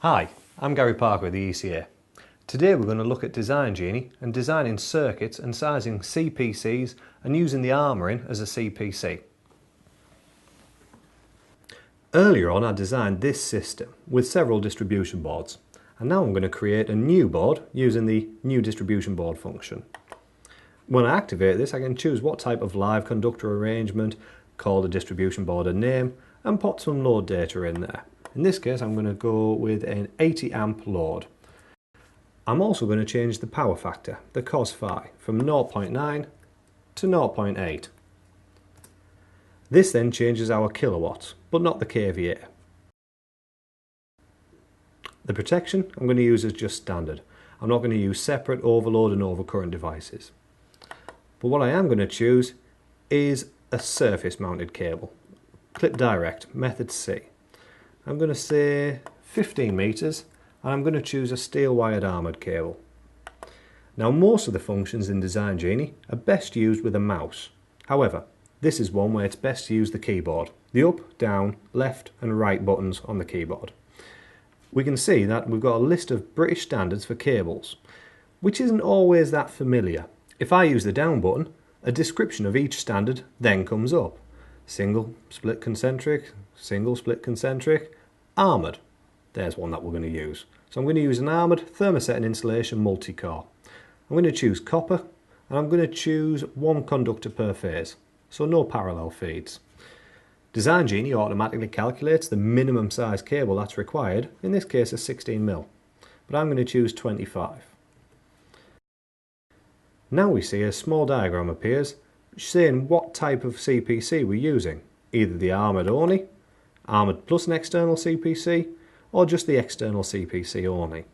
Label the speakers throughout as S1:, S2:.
S1: Hi, I'm Gary Parker with the ECA. Today we're going to look at DesignGenie and designing circuits and sizing CPCs and using the armouring as a CPC. Earlier on I designed this system with several distribution boards, and now I'm going to create a new board using the new distribution board function. When I activate this I can choose what type of live conductor arrangement, call the distribution board a name and put some load data in there. In this case I'm going to go with an 80 amp load. I'm also going to change the power factor, the cos phi, from 0.9 to 0.8. This then changes our kilowatts, but not the kVA. The protection I'm going to use as just standard. I'm not going to use separate overload and overcurrent devices. But what I am going to choose is a surface mounted cable. Clip direct, method C. I'm going to say 15 meters and I'm going to choose a steel wired armoured cable. Now most of the functions in DesignGenie are best used with a mouse. However, this is one where it's best to use the keyboard, the up, down, left and right buttons on the keyboard. We can see that we've got a list of British standards for cables, which isn't always that familiar. If I use the down button, a description of each standard then comes up. Single, split concentric, single, split concentric, armoured. There's one that we're going to use. So I'm going to use an armoured thermoset and insulation multi-core. I'm going to choose copper and I'm going to choose one conductor per phase, so no parallel feeds. DesignGenie automatically calculates the minimum size cable that's required, in this case a 16mm, but I'm going to choose 25. Now we see a small diagram appears saying what type of CPC we're using, either the armoured only, armoured plus an external CPC, or just the external CPC only.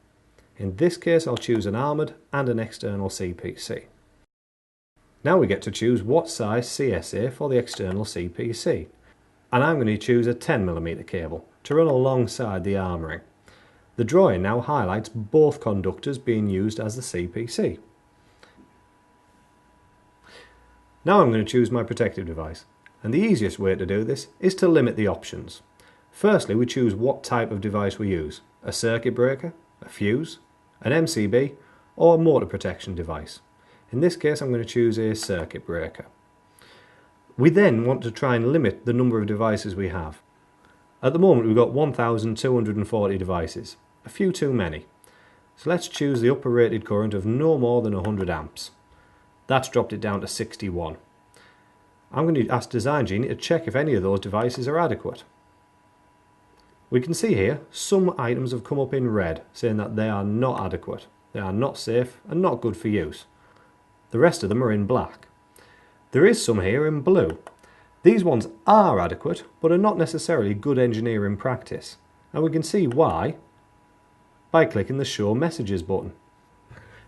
S1: In this case I'll choose an armoured and an external CPC. Now we get to choose what size CSA for the external CPC, and I'm going to choose a 10mm cable to run alongside the armouring. The drawing now highlights both conductors being used as the CPC. Now I'm going to choose my protective device, and the easiest way to do this is to limit the options. Firstly, we choose what type of device we use: a circuit breaker, a fuse, an MCB, or a motor protection device. In this case I'm going to choose a circuit breaker. We then want to try and limit the number of devices we have. At the moment we've got 1,240 devices, a few too many. So let's choose the upper rated current of no more than 100 amps. That's dropped it down to 61. I'm going to ask DesignGenie to check if any of those devices are adequate. We can see here some items have come up in red saying that they are not adequate, they are not safe and not good for use. The rest of them are in black. There is some here in blue. These ones are adequate but are not necessarily good engineering practice, and we can see why by clicking the Show Messages button.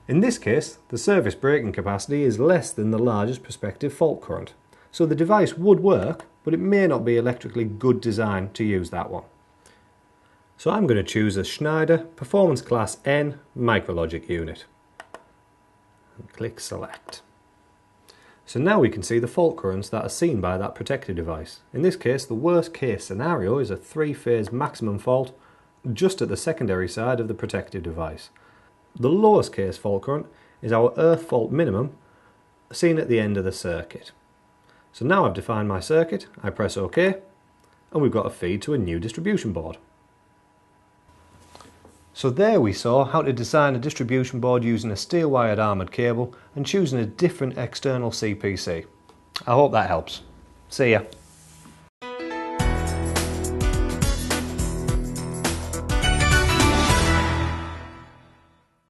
S1: In this case, the service breaking capacity is less than the largest prospective fault current, so the device would work, but it may not be electrically good design to use that one. So I'm going to choose a Schneider Performance Class N micrologic unit. And click Select. So now we can see the fault currents that are seen by that protective device. In this case, the worst case scenario is a 3-phase maximum fault just at the secondary side of the protective device. The lowest case fault current is our earth fault minimum seen at the end of the circuit. So now I've defined my circuit, I press OK, and we've got a feed to a new distribution board. So there we saw how to design a distribution board using a steel wired armoured cable and choosing a different external CPC. I hope that helps. See ya.